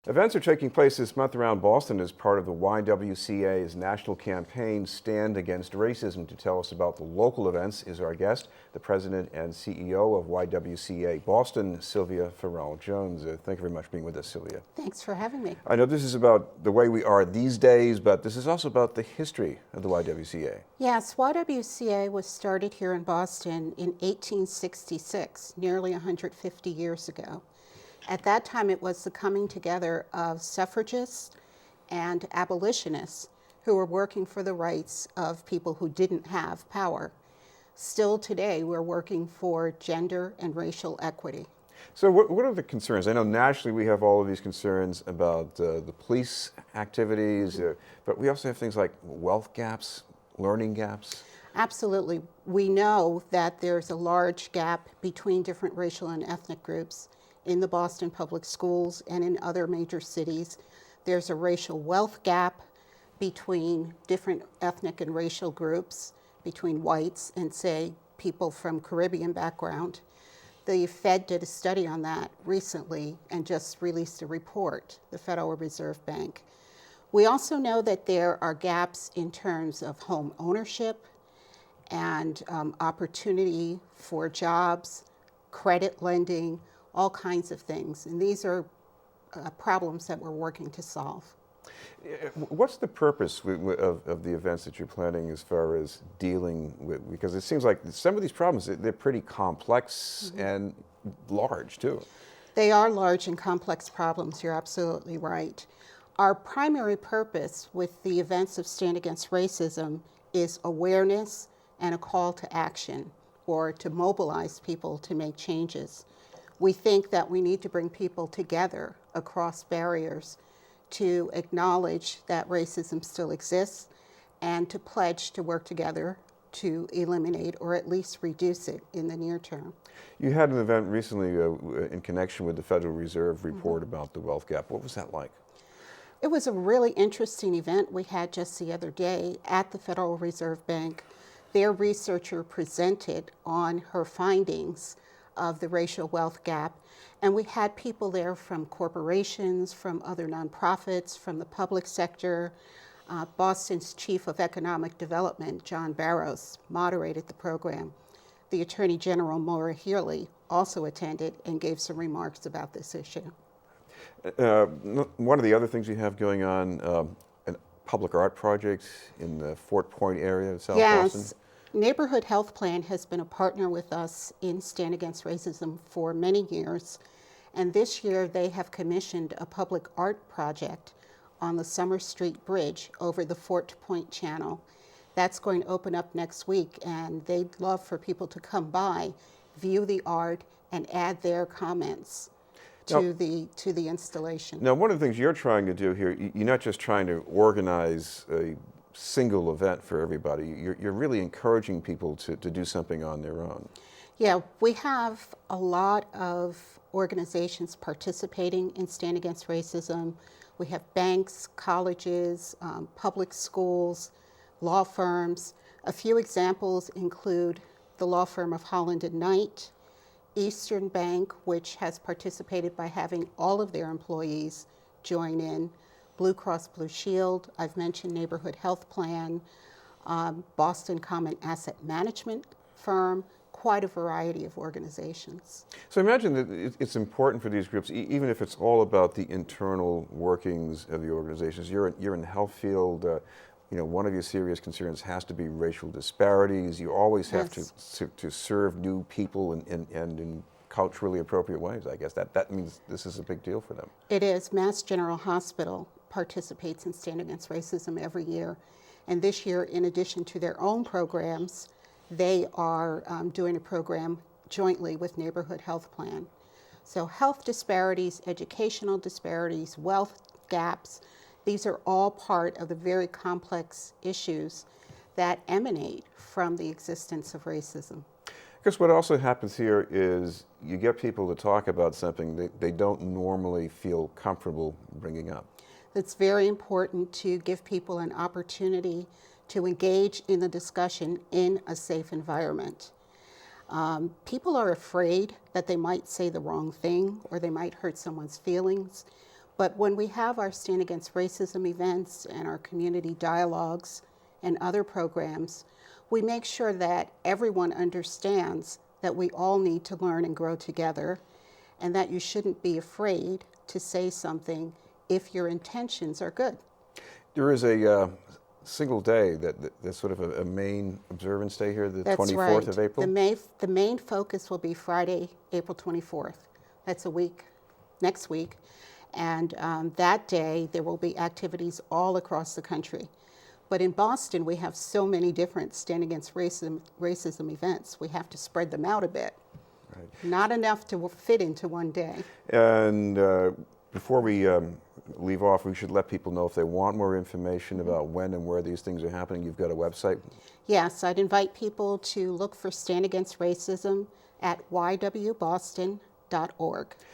Events are taking place this month around Boston as part of the YWCA's national campaign, Stand Against Racism. To tell us about the local events is our guest, the president and CEO of YWCA Boston, Sylvia Ferrell-Jones. Thank you very much for being with us, Sylvia. Thanks for having me. I know this is about the way we are these days, but this is also about the history of the YWCA. Yes, YWCA was started here in Boston in 1866, nearly 150 years ago. At that time, it was the coming together of suffragists and abolitionists who were working for the rights of people who didn't have power. Still today, we're working for gender and racial equity. So what are the concerns? I know nationally we have all of these concerns about the police activities, but we also have things like wealth gaps, learning gaps. Absolutely. We know that there's a large gap between different racial and ethnic groups in the Boston public schools and in other major cities. There's a racial wealth gap between different ethnic and racial groups, between whites and, say, people from Caribbean background. The Fed did a study on that recently and just released a report, the Federal Reserve Bank. We also know that there are gaps in terms of home ownership and opportunity for jobs, credit lending, all kinds of things. And these are problems that we're working to solve. What's the purpose of the events that you're planning as far as dealing with? Because it seems like some of these problems, they're pretty complex and large too. They are large and complex problems, you're absolutely right. Our primary purpose with the events of Stand Against Racism is awareness and a call to action, or to mobilize people to make changes. We think that we need to bring people together across barriers to acknowledge that racism still exists and to pledge to work together to eliminate or at least reduce it in the near term. You had an event recently in connection with the Federal Reserve report about the wealth gap. What was that like? It was a really interesting event we had just the other day at the Federal Reserve Bank. Their researcher presented on her findings of the racial wealth gap. And we had people there from corporations, from other nonprofits, from the public sector. Boston's Chief of Economic Development, John Barrows, moderated the program. The Attorney General, Maura Healey, also attended and gave some remarks about this issue. One of the other things you have going on, a public art project in the Fort Point area of South Boston. Yes. Neighborhood Health Plan has been a partner with us in Stand Against Racism for many years, and this year they have commissioned a public art project on the Summer Street Bridge over the Fort Point Channel. That's going to open up next week, and they'd love for people to come by, view the art, and add their comments to the installation. Now, one of the things you're trying to do here, you're not just trying to organize a single event for everybody. You're really encouraging people to do something on their own. Yeah, we have a lot of organizations participating in Stand Against Racism. We have banks, colleges, public schools, law firms. A few examples include the law firm of Holland and Knight, Eastern Bank, which has participated by having all of their employees join in, Blue Cross Blue Shield, I've mentioned Neighborhood Health Plan, Boston Common Asset Management Firm, quite a variety of organizations. So I imagine that it's important for these groups, even if it's all about the internal workings of the organizations. You're in the health field. One of your serious concerns has to be racial disparities. You always have to serve new people in culturally appropriate ways. I guess that means this is a big deal for them. It is. Mass General Hospital participates in Stand Against Racism every year. And this year, in addition to their own programs, they are doing a program jointly with Neighborhood Health Plan. So health disparities, educational disparities, wealth gaps, these are all part of the very complex issues that emanate from the existence of racism. I guess what also happens here is you get people to talk about something they don't normally feel comfortable bringing up. It's very important to give people an opportunity to engage in the discussion in a safe environment. People are afraid that they might say the wrong thing or they might hurt someone's feelings, But when we have our Stand Against Racism events and our community dialogues and other programs, we make sure that everyone understands that we all need to learn and grow together, and that you shouldn't be afraid to say something if your intentions are good. There is a single day that's sort of a main observance day here, the That's 24th right. of April? The main focus will be Friday, April 24th. That's a week, next week. And that day, there will be activities all across the country. But in Boston, we have so many different Stand Against Racism events. We have to spread them out a bit. Right. Not enough to fit into one day. And before we leave off, we should let people know if they want more information about when and where these things are happening. You've got a website? Yes, I'd invite people to look for Stand Against Racism at ywboston.org.